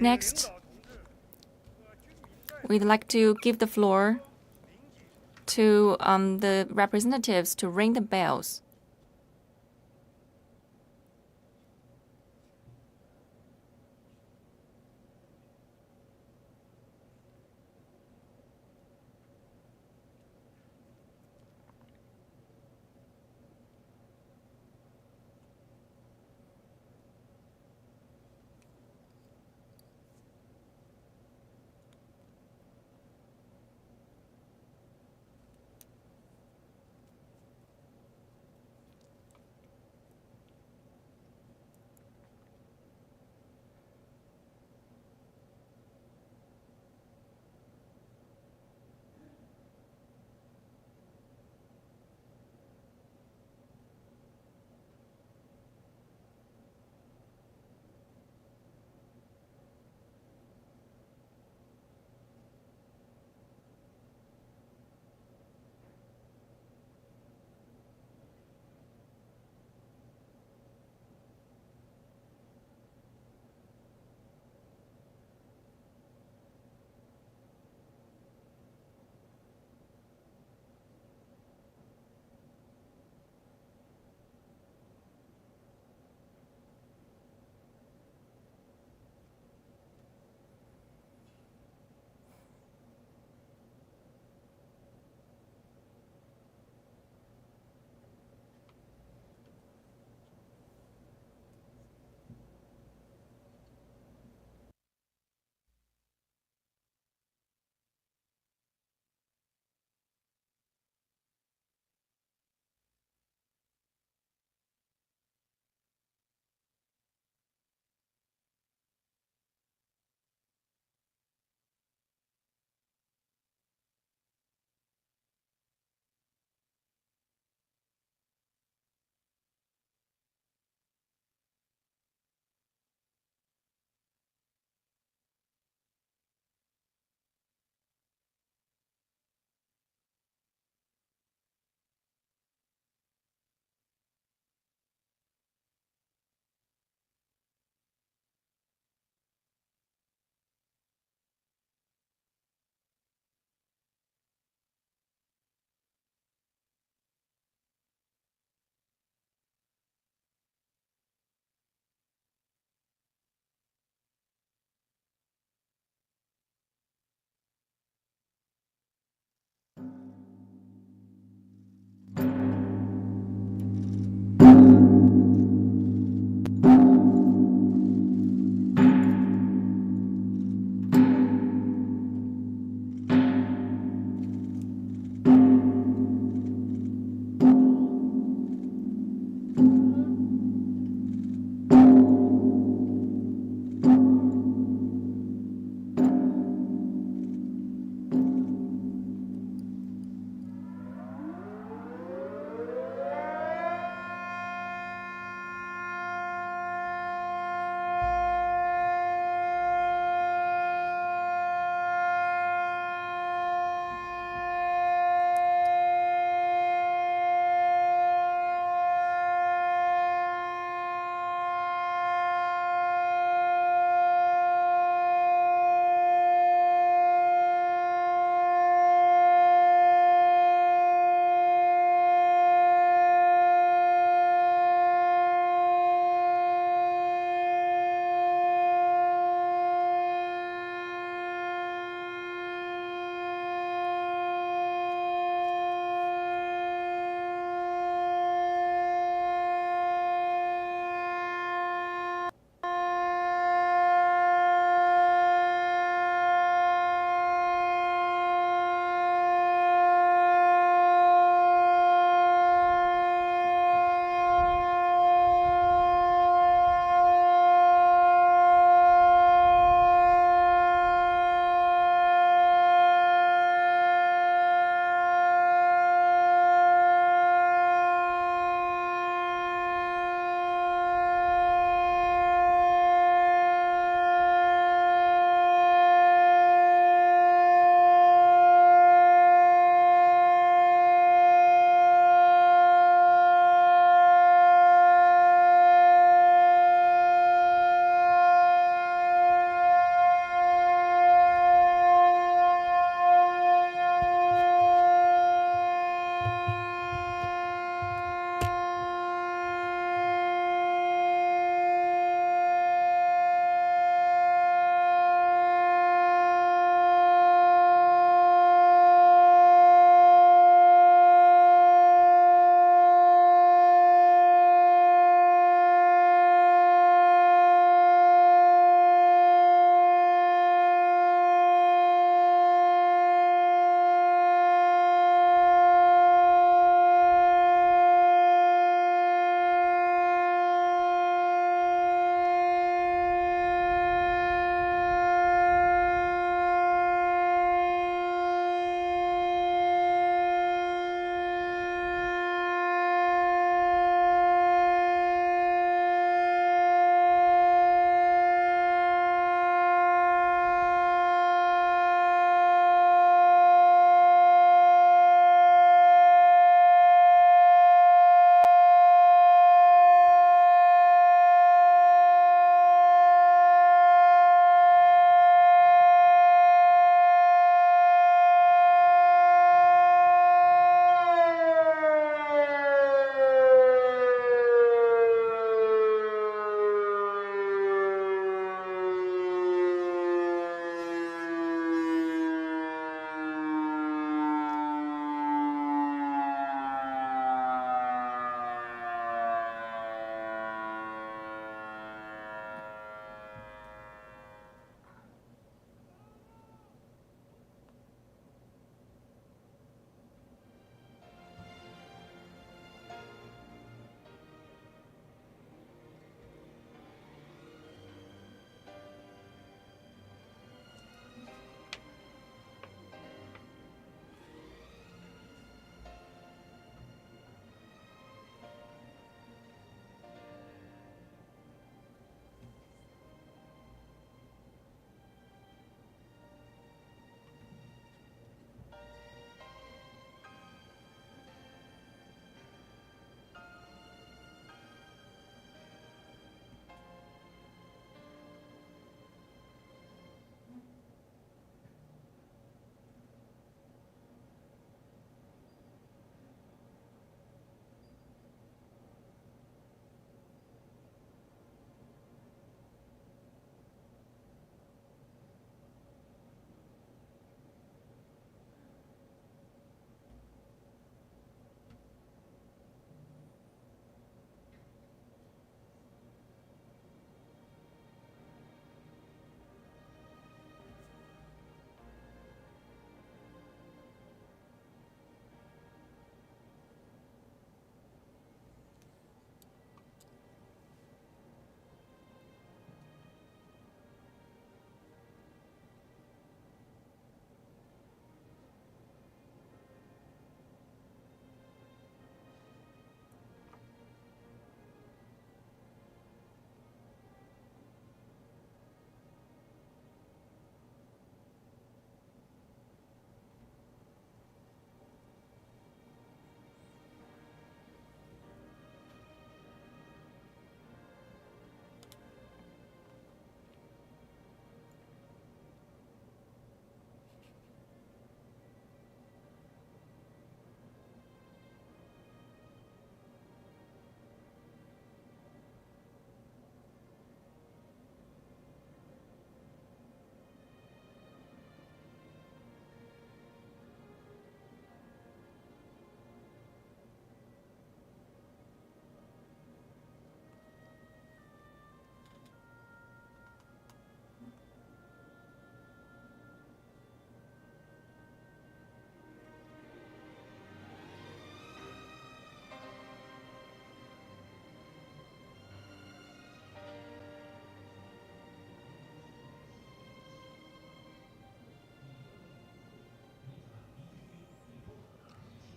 Next, we'd like to give the floor to the representatives to ring the bells.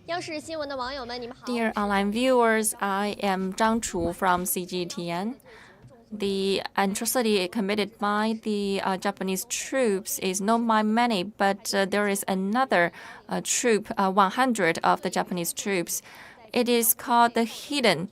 Dear online viewers, I am Zhang Chu from CGTN. The atrocity committed by the Japanese troops is known by many, but there is another troop, 100 of the Japanese troops. It is called the hidden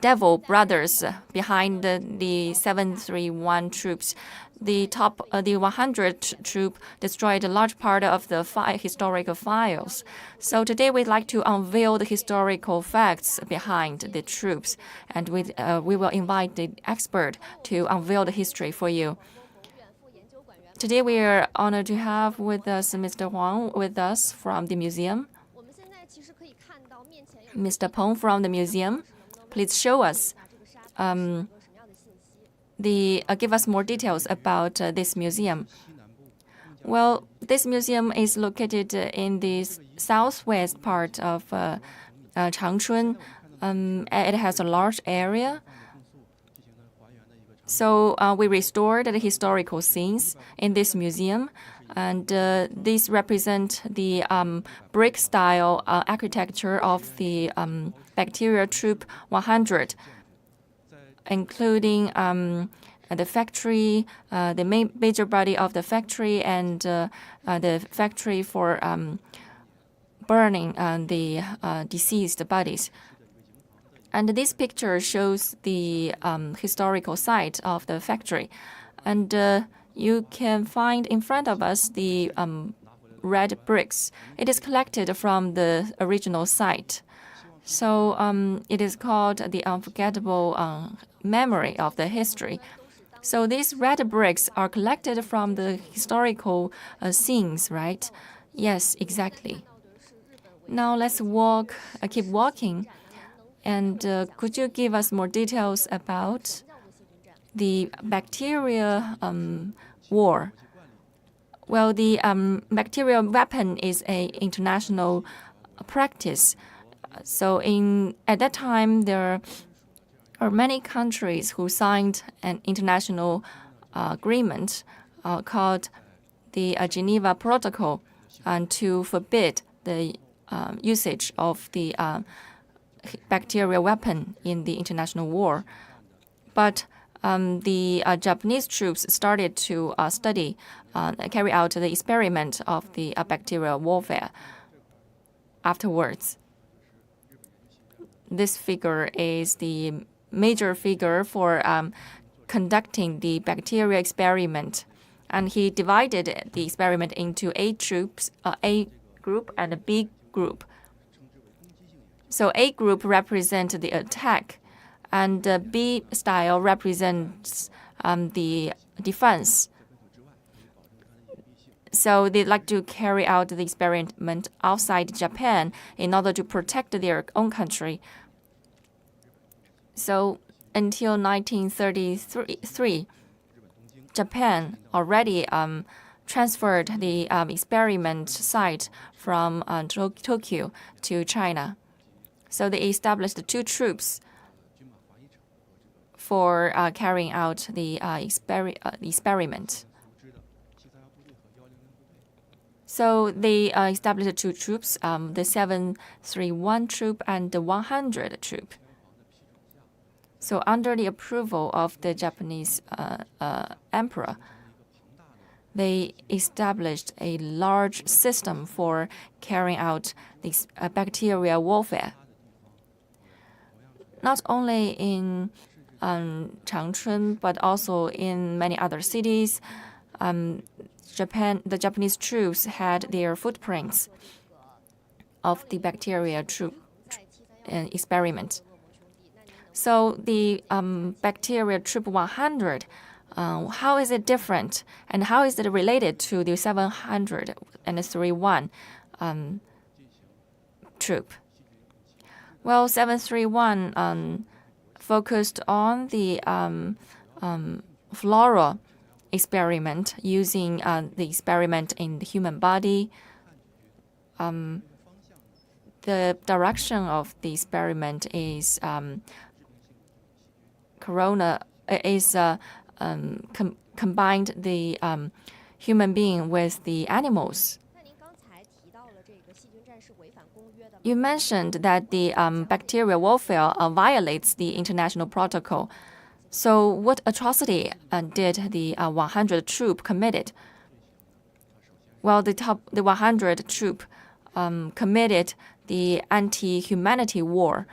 devil brothers behind the 731 troops. The 100 troop destroyed a large part of the historical files. So today we'd like to unveil the historical facts behind the troops, and we will invite the expert to unveil the history for you. Today we are honored to have with us Mr. Huang with us from the museum. Mr. Peng from the museum, please show us give us more details about this museum. Well, this museum is located in the southwest part of Changchun. It has a large area. So we restored the historical scenes in this museum, and these represent the brick-style architecture of the bacterial troop 100. Including the factory, the major body of the factory, and the factory for burning the deceased bodies. And this picture shows the historical site of the factory. And you can find in front of us the red bricks. It is collected from the original site. So it is called the unforgettable memory of the history. So these red bricks are collected from the historical scenes, right? Yes, exactly. Now let's keep walking. And could you give us more details about the bacterial war? Well, the bacterial weapon is an international practice. So at that time, there are many countries who signed an international agreement called the Geneva Protocol to forbid the usage of the bacterial weapon in the international war. But the Japanese troops started to carry out the experiment of the bacterial warfare afterwards. This figure is the major figure for conducting the bacterial experiment. And he divided the experiment into A group and a B group. So A group represents the attack, and B style represents the defense. So they like to carry out the experiment outside Japan in order to protect their own country. So until 1933, Japan already transferred the experiment site from Tokyo to China. So they established 2 troops for carrying out the experiment. So they established 2 troops, the 731 troop and the 100 troop. So under the approval of the Japanese emperor, they established a large system for carrying out this bacterial warfare. Not only in Changchun, but also in many other cities, the Japanese troops had their footprints of the bacteria troop experiment. So the bacteria troop 100, how is it different, and how is it related to the 731 troop? Well, 731 focused on the flora experiment, using the experiment in the human body. The direction of the experiment is combined the human being with the animals. You mentioned that the bacterial warfare violates the international protocol. So what atrocity did the 100 troop committed? Well, the 100 troop committed the anti-humanity war,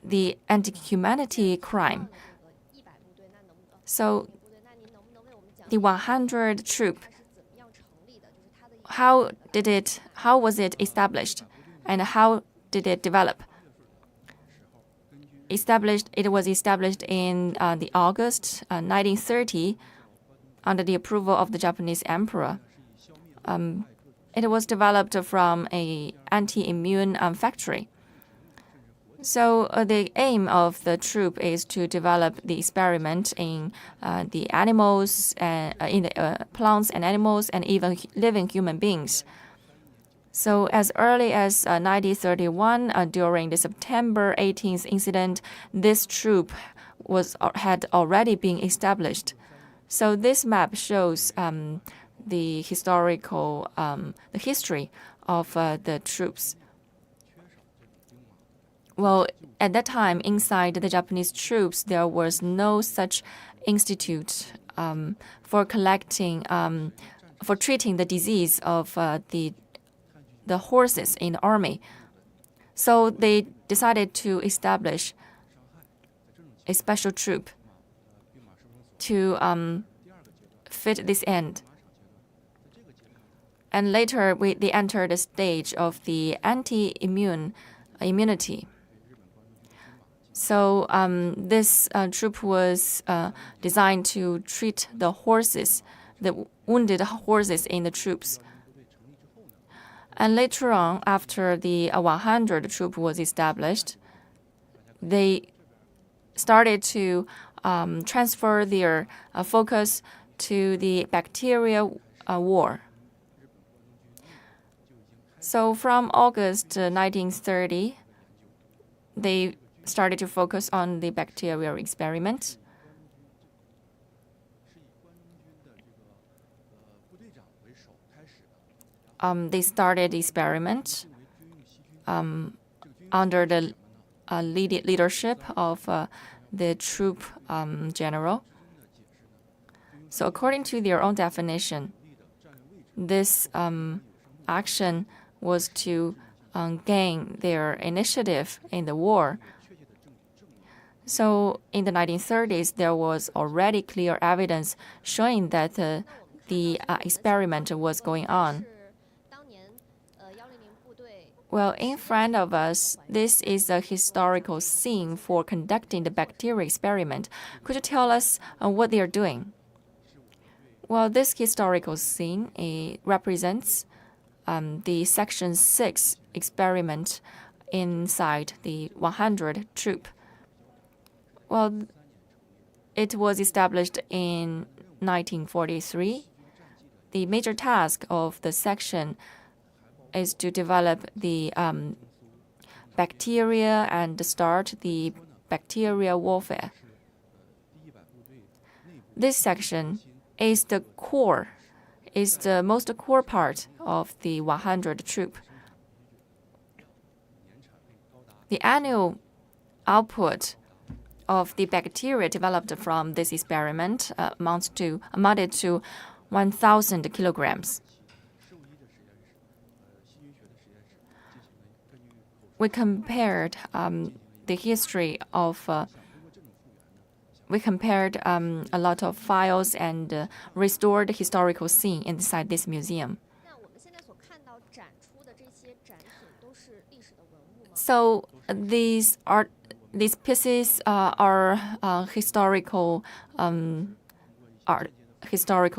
the anti-humanity crime. So the 100 troop, how was it established, and how did it develop? It was established in the August 1930 under the approval of the Japanese emperor. It was developed from an anti-immune factory. So the aim of the troop is to develop the experiment in the animals, in the plants and animals, and even living human beings. So as early as 1931, during the September 18th incident, this troop had already been established. So this map shows the history of the troops. Well, at that time, inside the Japanese troops, there was no such institute for treating the disease of the horses in the army. So they decided to establish a special troop to fit this end. And later, they entered the stage of the immunity. So this troop was designed to treat the horses, the wounded horses in the troops. And later on, after the 100 troop was established, they started to transfer their focus to the bacterial war. So from August 1930, they started to focus on the bacterial experiment. They started the experiment under the leadership of the troop general. So according to their own definition, this action was to gain their initiative in the war. So in the 1930s, there was already clear evidence showing that the experiment was going on. Well, in front of us, this is a historical scene for conducting the bacterial experiment. Could you tell us what they are doing? Well, this historical scene represents the Section 6 experiment inside the 100 troop. Well, it was established in 1943. The major task of the section is to develop the bacteria and start the bacterial warfare. This section is the most core part of the 100 troop. The annual output of the bacteria developed from this experiment amounted to 1,000 kilograms. We compared the history of a lot of files and restored the historical scene inside this museum. So these pieces are historical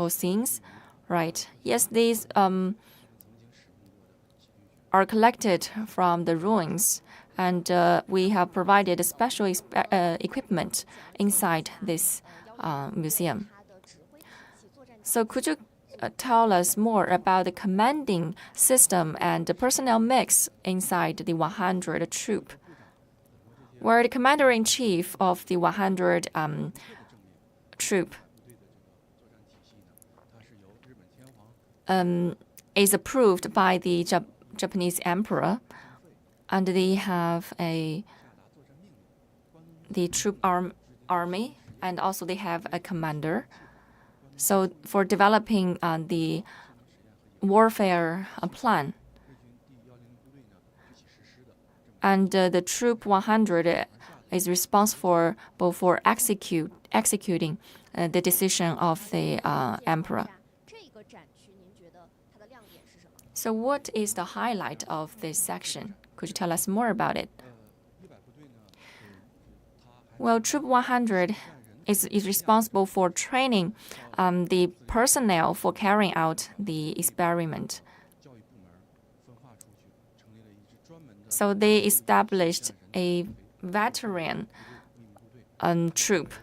scenes, right? Yes, these are collected from the ruins, and we have provided special equipment inside this museum. So could you tell us more about the commanding system and the personnel mix inside the 100 troop? Where the commander-in-chief of the 100 troop is approved by the Japanese emperor, and they have the troop army, and also they have a commander. So for developing the warfare plan. And the Troop 100 is responsible for executing the decision of the emperor. So what is the highlight of this section? Could you tell us more about it? Well, Troop 100 is responsible for training the personnel for carrying out the experiment. So they established a veteran troop,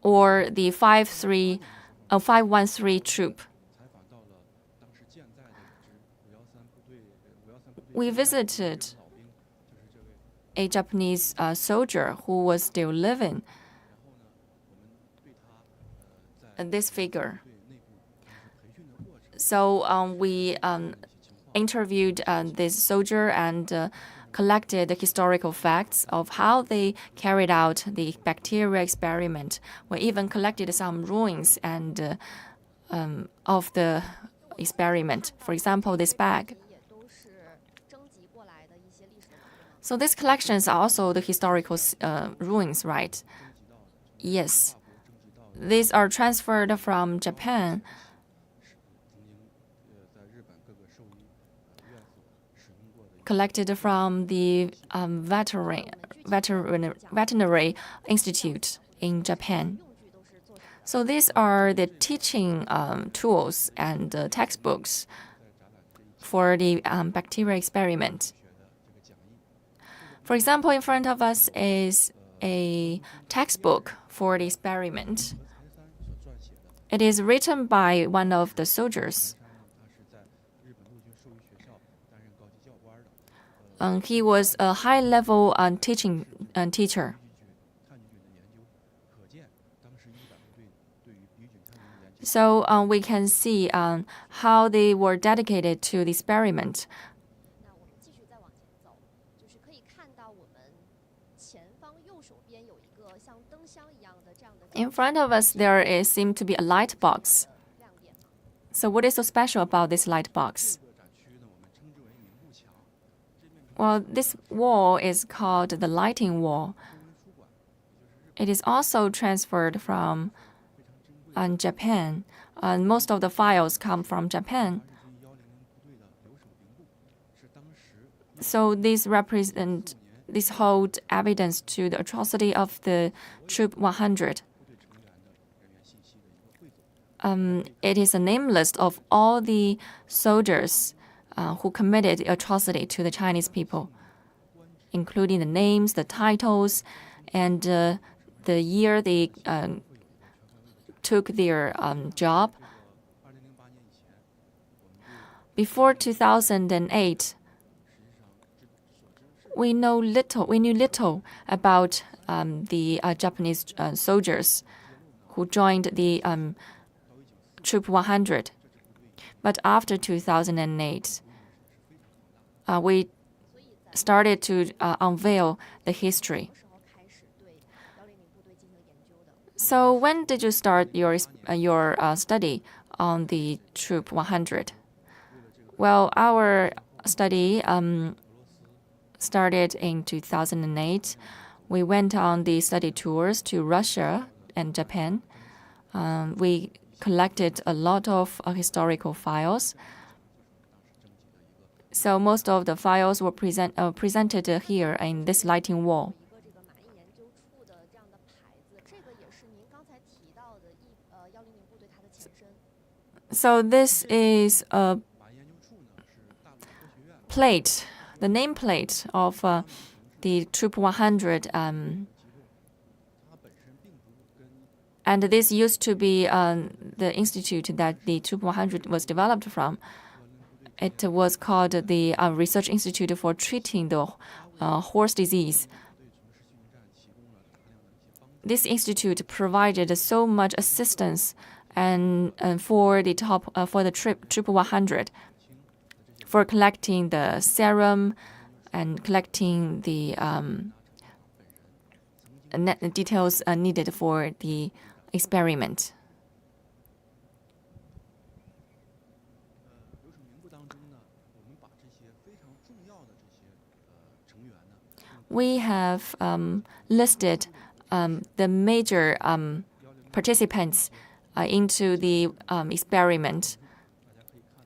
or the 513 troop. We visited a Japanese soldier who was still living. This figure. So we interviewed this soldier and collected the historical facts of how they carried out the bacterial experiment. We even collected some ruins and of the experiment. For example, this bag. So these collections are also the historical ruins, right? Yes. These are transferred from Japan. Collected from the veterinary institute in Japan. So these are the teaching tools and textbooks for the bacterial experiment. For example, in front of us is a textbook for the experiment. It is written by one of the soldiers. He was a high-level teacher. So we can see how they were dedicated to the experiment. In front of us, there seemed to be a light box. So what is so special about this light box? Well, this wall is called the lighting wall. It is also transferred from Japan. Most of the files come from Japan. So this hold evidence to the atrocity of the Troop 100. It is a name list of all the soldiers who committed the atrocity to the Chinese people, including the names, the titles, and the year they took their job. Before 2008, we knew little about the Japanese soldiers who joined the Troop 100. But after 2008, we started to unveil the history. So when did you start your study on the Troop 100? Well, our study started in 2008. We went on the study tours to Russia and Japan. We collected a lot of historical files. So most of the files were presented here in this lighting wall. So this is a plate, the nameplate of the Troop 100. And this used to be the institute that the Troop 100 was developed from. It was called the Research Institute for Treating the Horse Disease. This institute provided so much assistance and for the troop 100, for collecting the serum and collecting the details needed for the experiment. We have listed the major participants into the experiment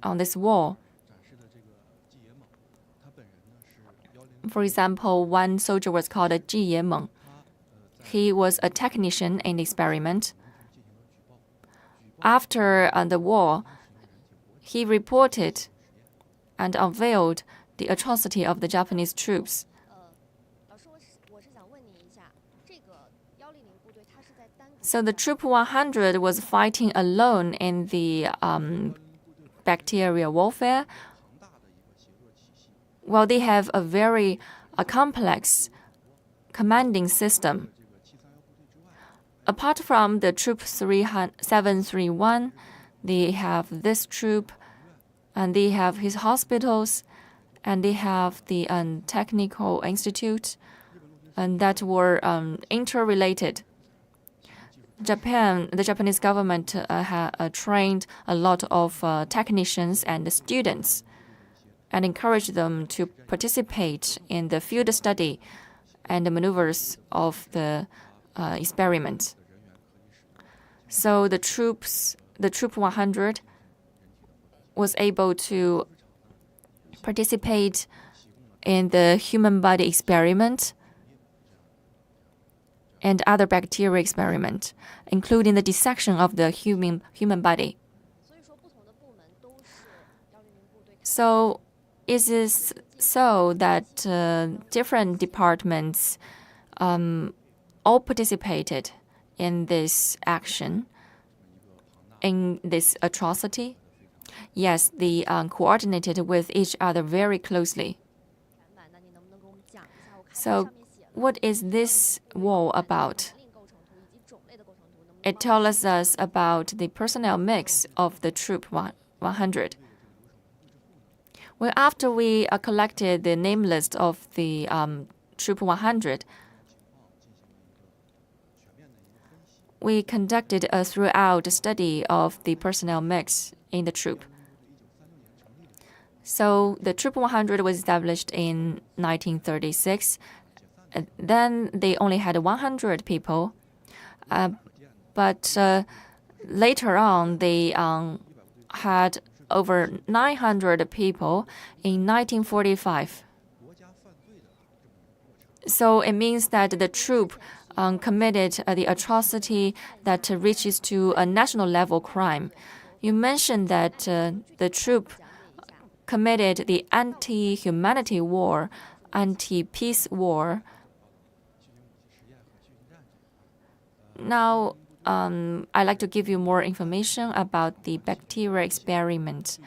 on this wall. For example, one soldier was called Ji Yemeng. He was a technician in the experiment. After the war, he reported and unveiled the atrocity of the Japanese troops. So the Troop 100 was fighting alone in the bacterial warfare. Well, they have a very complex commanding system. Apart from the Troop 731, they have this troop, and they have his hospitals, and they have the technical institute, and that were interrelated. The Japanese government trained a lot of technicians and students and encouraged them to participate in the field study and the maneuvers of the experiment. So the Troop 100 was able to participate in the human body experiment and other bacteria experiment, including the dissection of the human body. So it is so that different departments all participated in this action, in this atrocity. Yes, they coordinated with each other very closely. So what is this wall about? It tells us about the personnel mix of the Troop 100. Well, after we collected the name list of the Troop 100, we conducted a throughout study of the personnel mix in the troop. So the Troop 100 was established in 1936. Then they only had 100 people, but later on they had over 900 people in 1945. So it means that the troop committed the atrocity that reaches to a national level crime. You mentioned that the troop committed the anti-humanity war, anti-peace war. Now, I'd like to give you more information about the bacteria experiment.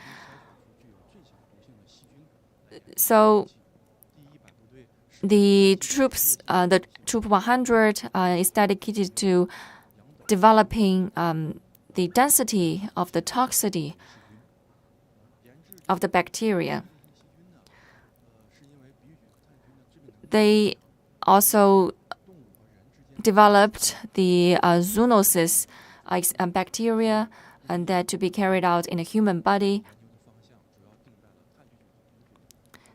So, the Troop 100 is dedicated to developing the density of the toxicity of the bacteria. They also developed the zoonosis bacteria, and that to be carried out in a human body.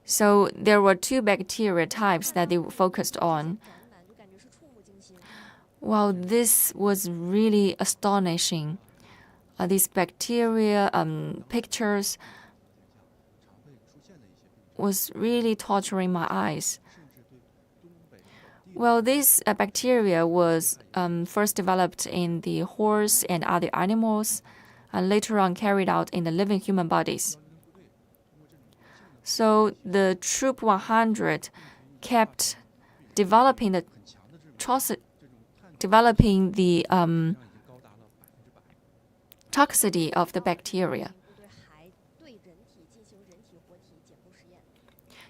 So there were two bacteria types that they focused on. Wow, this was really astonishing. These bacteria pictures was really torturing my eyes. Well, this bacteria was first developed in the horse and other animals, and later on carried out in the living human bodies. So the Troop 100 kept developing the toxicity of the bacteria.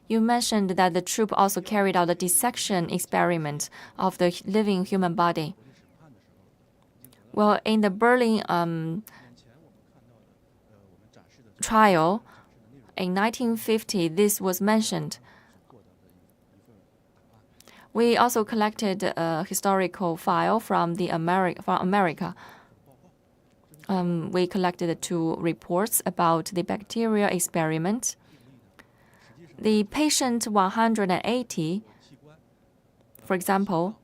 You mentioned that the troop also carried out a dissection experiment of the living human body. Well, in the Berlin trial in 1950, this was mentioned. We also collected a historical file from America. We collected 2 reports about the bacterial experiment. The patient 180, for example,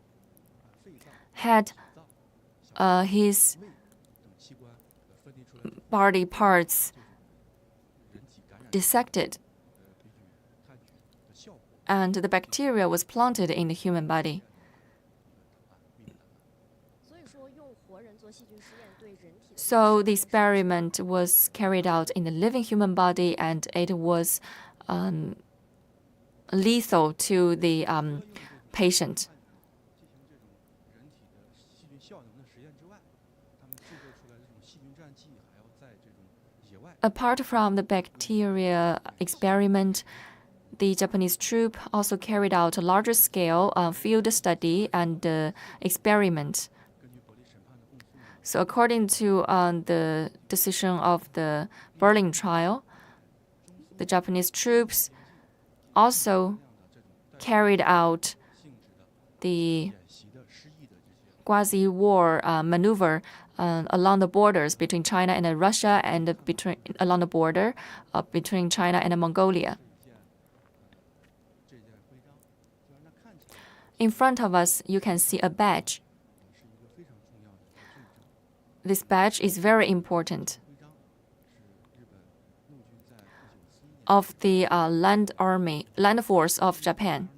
had his body parts dissected, and the bacteria was planted in the human body. So the experiment was carried out in the living human body, and it was lethal to the patient. Apart from the bacteria experiment, the Japanese troop also carried out a larger scale field study and experiment. So according to the decision of the Berlin trial, the Japanese troops also carried out the quasi-war maneuver along the borders between China and Russia, and along the border between China and Mongolia. In front of us, you can see a badge. This badge is very important. Of the land force of Japan.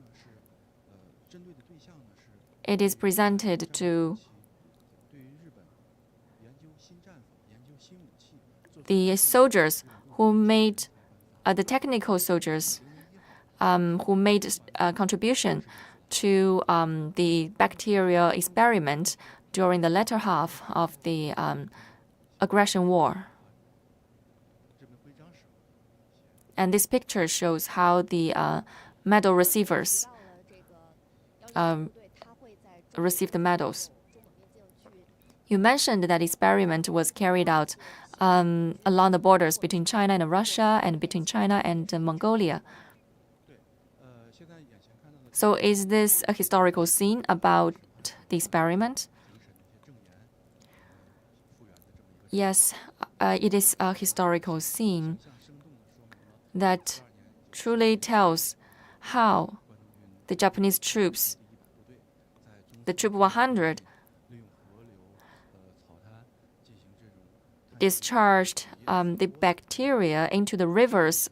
It is presented to the soldiers who made the technical soldiers who made a contribution to the bacterial experiment during the latter half of the aggression war. And this picture shows how the medal receivers received the medals. You mentioned that experiment was carried out along the borders between China and Russia, and between China and Mongolia. So is this a historical scene about the experiment? Yes, it is a historical scene that truly tells how the Japanese troops, the Troop 100, discharged the bacteria into the rivers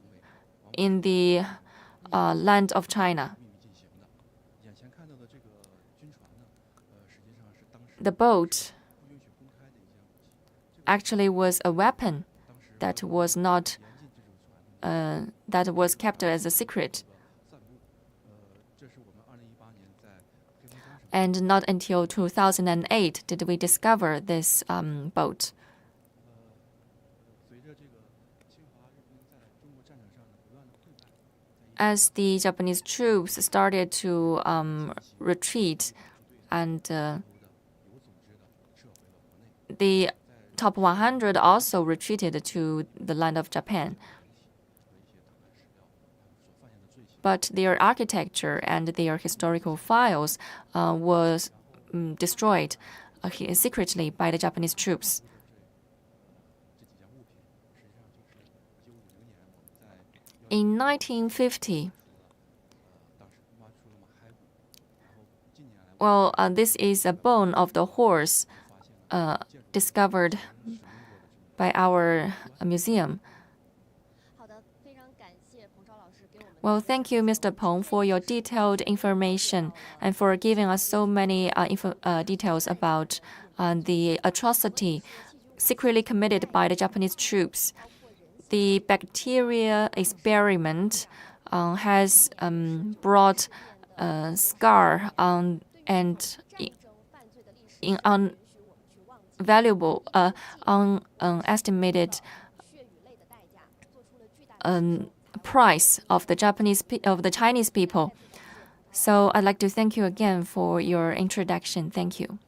in the land of China. The boat actually was a weapon that was not that was kept as a secret. And not until 2008 did we discover this boat. As the Japanese troops started to retreat, and the top 100 also retreated to the land of Japan. But their architecture and their historical files was destroyed secretly by the Japanese troops. In 1950, this is a bone of the horse discovered by our museum. Well, thank you, Mr. Peng, for your detailed information and for giving us so many details about the atrocity secretly committed by the Japanese troops. The bacteria experiment has brought scar and valuable, unestimated price of the Chinese people. So I'd like to thank you again for your introduction. Thank you.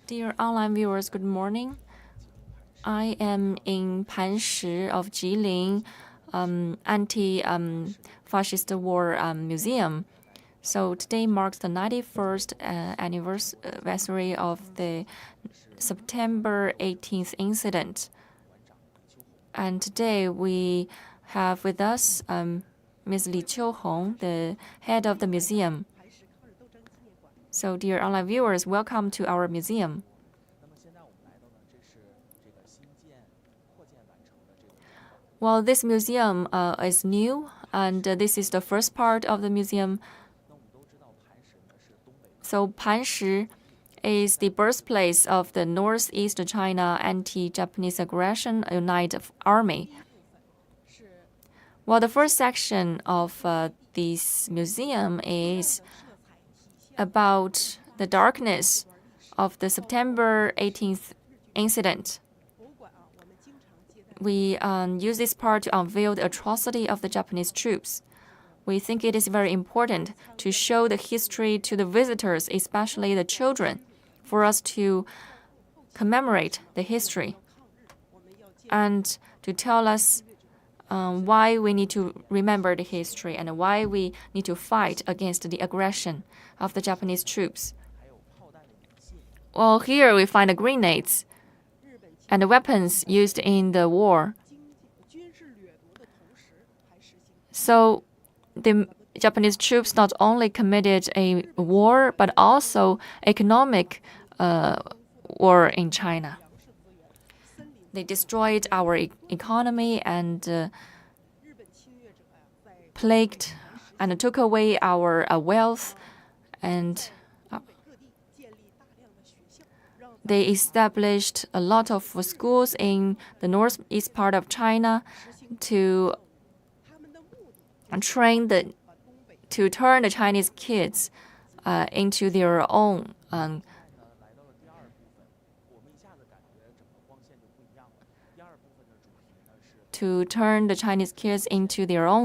Dear online viewers, good morning. I am in Panshi of Jilin anti-fascist war museum. So today marks the 91st anniversary of the September 18th incident. And today we have with us Ms. Li Qiuhong, the head of the museum. So dear online viewers, welcome to our museum. Well, this museum is new, and this is the first part of the museum. So Panshi is the birthplace of the Northeast China Anti-Japanese Aggression United Army. Well, the first section of this museum is about the darkness of the September 18th incident. We use this part to unveil the atrocity of the Japanese troops. We think it is very important to show the history to the visitors, especially the children, for us to commemorate the history and to tell us why we need to remember the history and why we need to fight against the aggression of the Japanese troops. Well, here we find the grenades and the weapons used in the war. So the Japanese troops not only committed a war, but also economic war in China. They destroyed our economy and plagued and took away our wealth, and they established a lot of schools in the northeast part of China to turn the Chinese kids into their own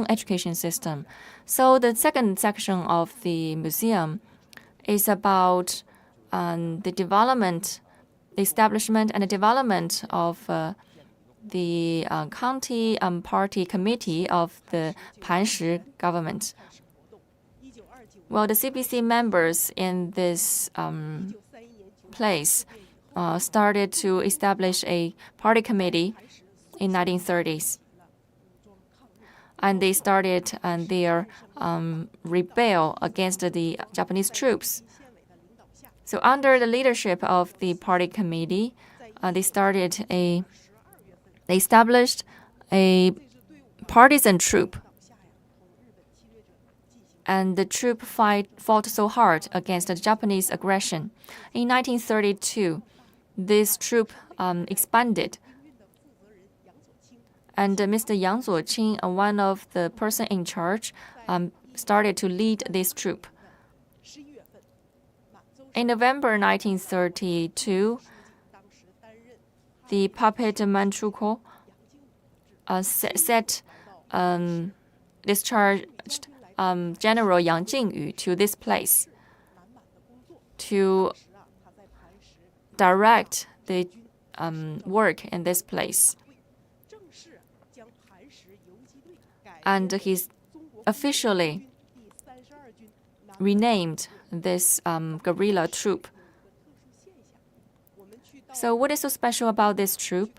education system. So the second section of the museum is about the development, the establishment and the development of the county party committee of the Panshi government. Well, the CPC members in this place started to establish a party committee in 1930s. And they started their rebel against the Japanese troops. So under the leadership of the party committee, they established a partisan troop. And the troop fought so hard against the Japanese aggression. In 1932, this troop expanded. And Mr. Yang Zuoqing, one of the person in charge, started to lead this troop. In November 1932, the puppet Manchukuo discharged General Yang Jingyu to this place to direct the work in this place. And he's officially renamed this guerrilla troop. So what is so special about this troop?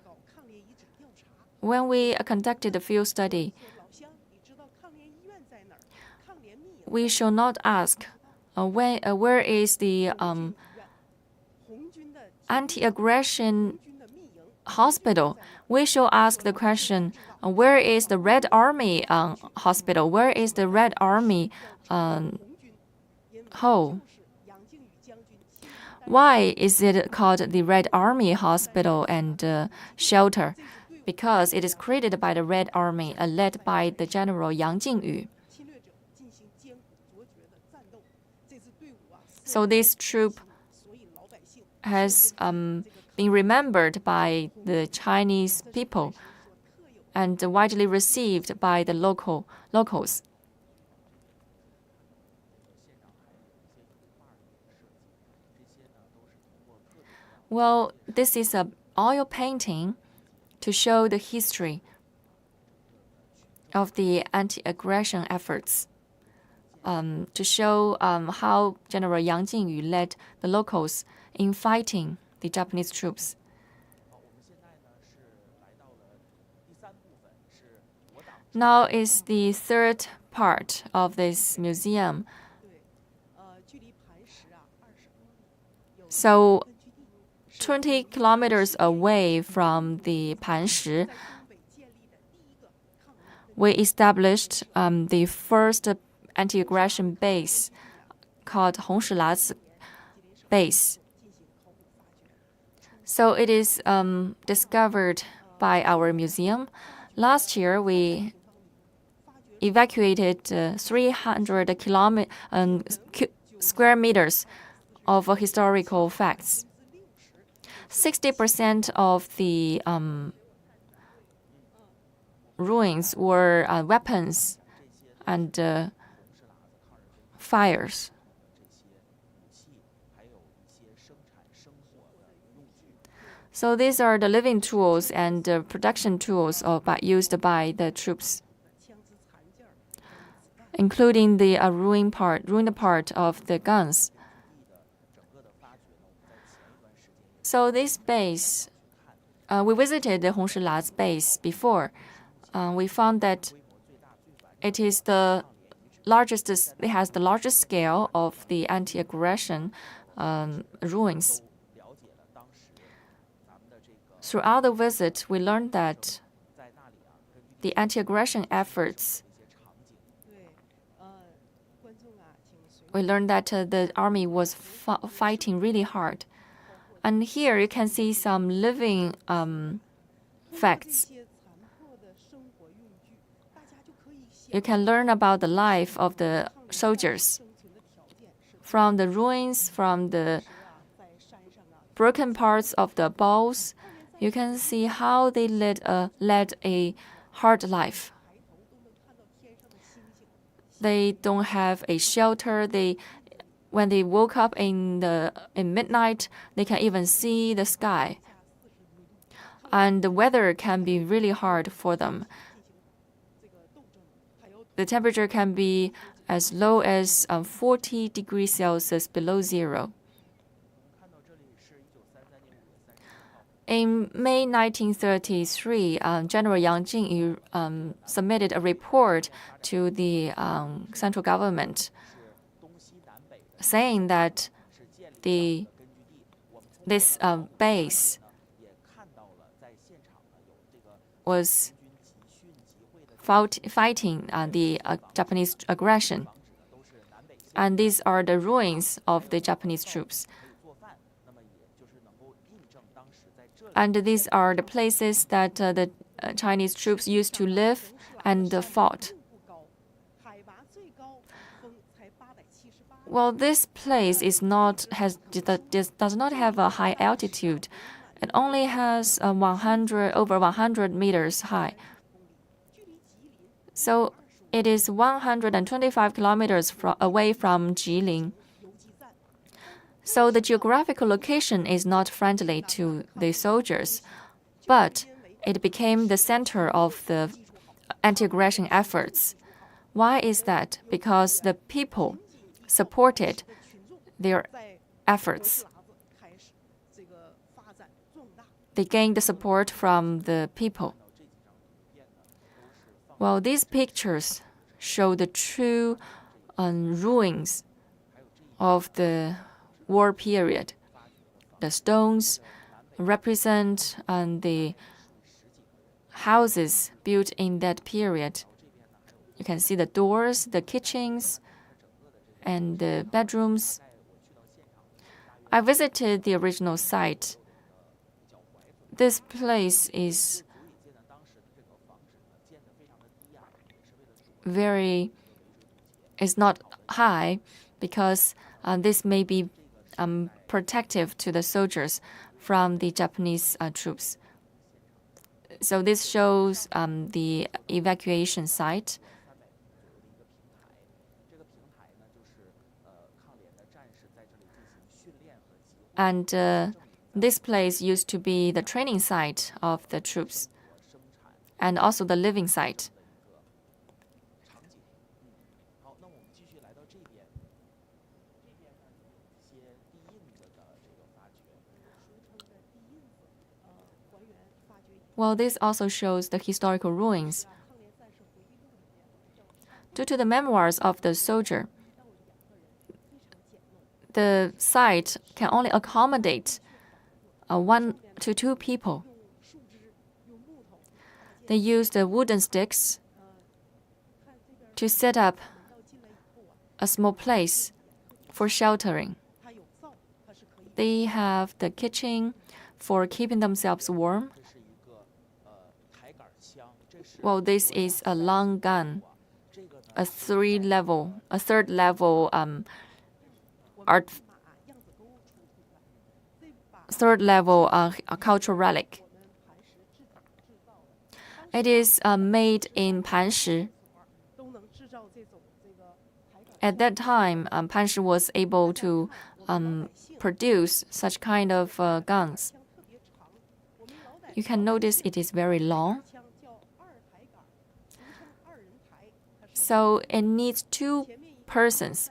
When we conducted the field study, we shall not ask where is the anti-aggression hospital. We shall ask the question, where is the Red Army hospital? Where is the Red Army hole? Why is it called the Red Army Hospital and shelter? Because it is created by the Red Army, led by the General Yang Jingyu. So this troop has been remembered by the Chinese people and widely received by the locals. Well, this is a oil painting to show the history of the anti-aggression efforts, to show how General Yang Jingyu led the locals in fighting the Japanese troops. Now is the third part of this museum. So 20 kilometers away from the Panshi, we established the first anti-aggression base called Hongshilazi base. So it is discovered by our museum. Last year, we evacuated 300 square meters of historical facts. 60% of the ruins were weapons and fires. So these are the living tools and production tools used by the troops, including the ruined part of the guns. So this base, we visited the Hongshilazi base before. We found that it is the largest. It has the largest scale of the anti-aggression ruins. Throughout the visit, we learned that the anti-aggression efforts. We learned that the army was fighting really hard. And here you can see some living facts. You can learn about the life of the soldiers from the ruins, from the broken parts of the balls. You can see how they led a hard life. They don't have a shelter. When they woke up in midnight, they can even see the sky. And the weather can be really hard for them. The temperature can be as low as 40 degrees Celsius below zero. In May 1933, General Yang Jingyu submitted a report to the central government saying that this base was fighting the Japanese aggression. And these are the ruins of the Japanese troops. And these are the places that the Chinese troops used to live and fought. Well, this place does not have a high altitude. It only has over 100 meters high. So it is 125 kilometers away from Jilin. So the geographical location is not friendly to the soldiers, but it became the center of the anti-aggression efforts. Why is that? Because the people supported their efforts. They gained the support from the people. Well, these pictures show the true ruins of the war period. The stones represent the houses built in that period. You can see the doors, the kitchens, and the bedrooms. I visited the original site. This place is not high because this may be protective to the soldiers from the Japanese troops. So this shows the evacuation site. And This place used to be the training site of the troops and also the living site. Well, this also shows the historical ruins. Due to the memoirs of the soldier, the site can only accommodate 1 to 2 people. They used the wooden sticks to set up a small place for sheltering. They have the kitchen for keeping themselves warm. Well, this is a long gun, a third level cultural relic. It is made in Panshi. At that time, Panshi was able to produce such kind of guns. You can notice it is very long. So it needs 2 persons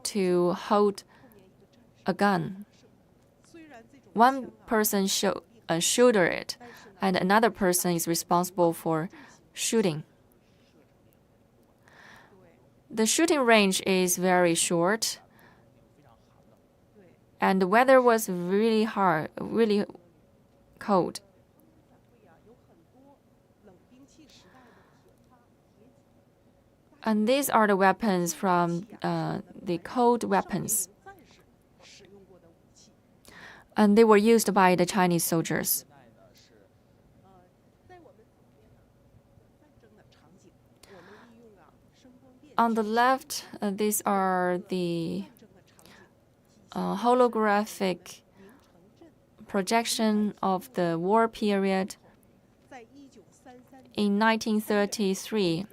to hold a gun. One person shoulder it, and another person is responsible for shooting. The shooting range is very short, and the weather was really hard, really cold. And these are the weapons from the cold weapons. And they were used by the Chinese soldiers. On the left, these are the holographic projection of the war period. In 1933,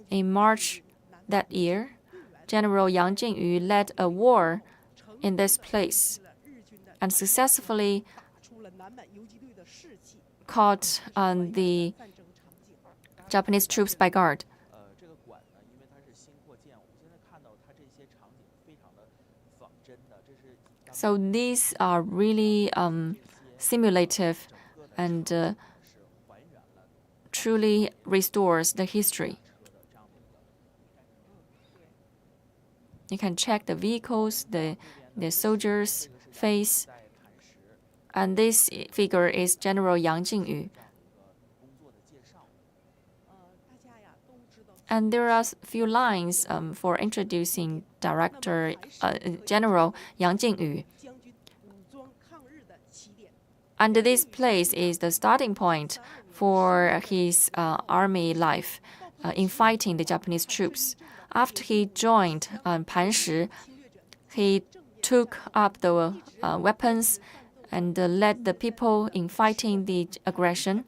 in March that year, General Yang Jingyu led a war in this place and successfully caught the Japanese troops by guard. So these are really simulative and truly restores the history. You can check the vehicles, the soldiers' face. And this figure is General Yang Jingyu. And there are a few lines for introducing General Yang Jingyu. And this place is the starting point for his army life in fighting the Japanese troops. After he joined Panshi, he took up the weapons and led the people in fighting the aggression.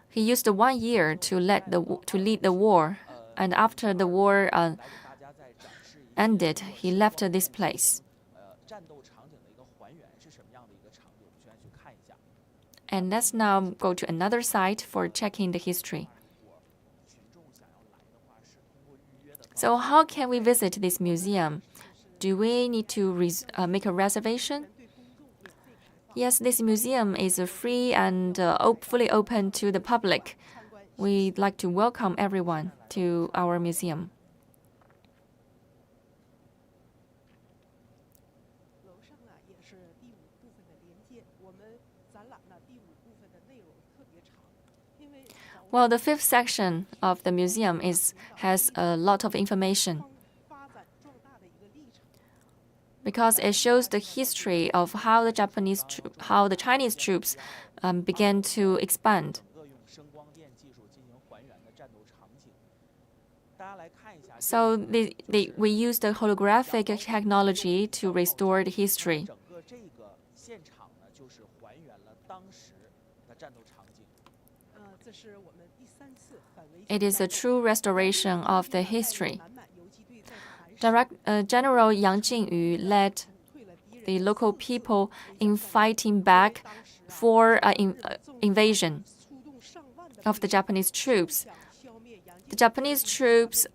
He used 1 year to lead the war, and after the war ended, he left this place. And let's now go to another site for checking the history. So how can we visit this museum? Do we need to make a reservation? Yes, this museum is free and fully open to the public. We'd like to welcome everyone to our museum. Well, the 5th section of the museum has a lot of information because it shows the history of how the Chinese troops began to expand. So we use the holographic technology to restore the history. It is a true restoration of the history. General Yang Jingyu led the local people in fighting back for invasion of the Japanese troops. The Japanese troops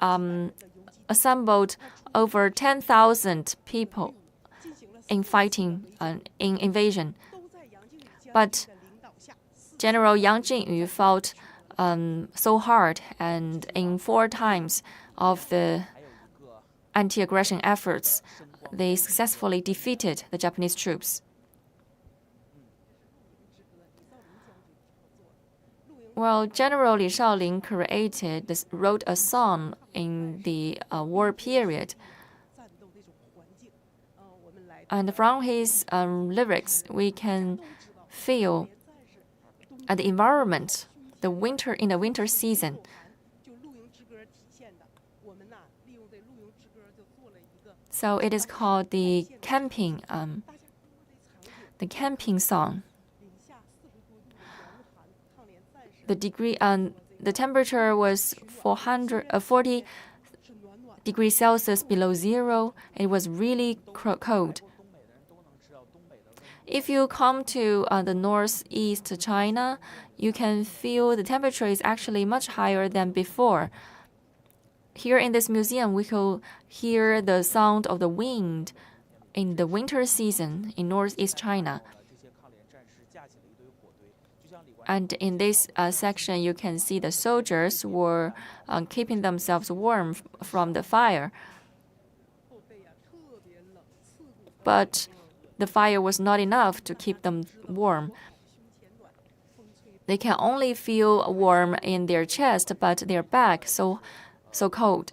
assembled over 10,000 people in fighting in invasion. But General Yang Jingyu fought so hard, and in 4 times of the anti-aggression efforts, they successfully defeated the Japanese troops. Well, General Li Shaolin wrote a song in the war period. And from his lyrics, we can feel the environment, in the winter season. So it is called the camping song. The temperature was 40 degrees Celsius below zero. It was really cold. If you come to the northeast China, you can feel the temperature is actually much higher than before. Here in this museum, we could hear the sound of the wind in the winter season in northeast China. And in this section, you can see the soldiers were keeping themselves warm from the fire. But the fire was not enough to keep them warm. They can only feel warm in their chest, but their back so cold.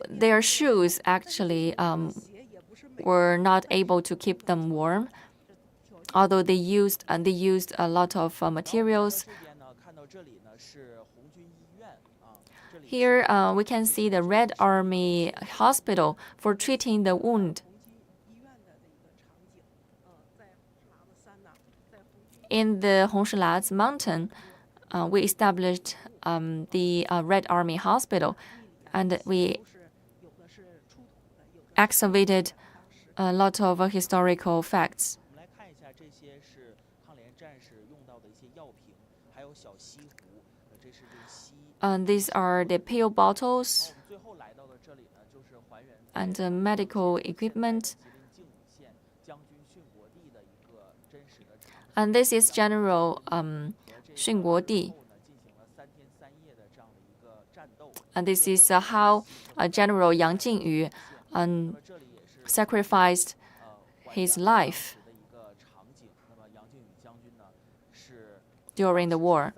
Their shoes actually were not able to keep them warm, although they used a lot of materials. Here we can see the Red Army hospital for treating the wound. In the Hongshilazi mountain, we established the Red Army hospital, and we excavated a lot of historical facts. These are the pill bottles and medical equipment. And this is General Xun Guodi. And this is how General Yang Jingyu sacrificed his life during the war.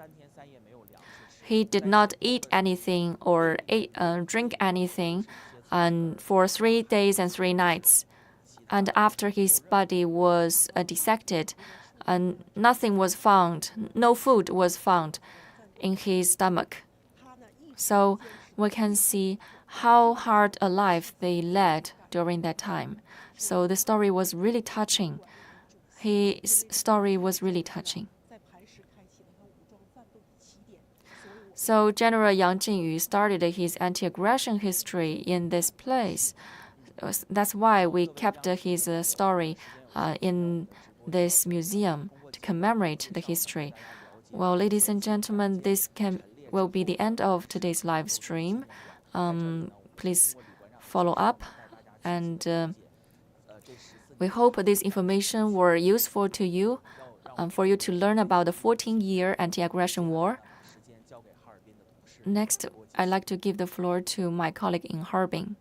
He did not eat anything or drink anything for 3 days and 3 nights. And after his body was dissected, nothing was found, no food was found in his stomach. So we can see how hard a life they led during that time. So the story was really touching. His story was really touching. So General Yang Jingyu started his anti-aggression history in this place. That's why we kept his story in this museum to commemorate the history. Well, ladies and gentlemen, this will be the end of today's live stream. Please follow up, and we hope this information were useful to you, for you to learn about the 14-year anti-aggression war. Next, I'd like to give the floor to my colleague in Harbin.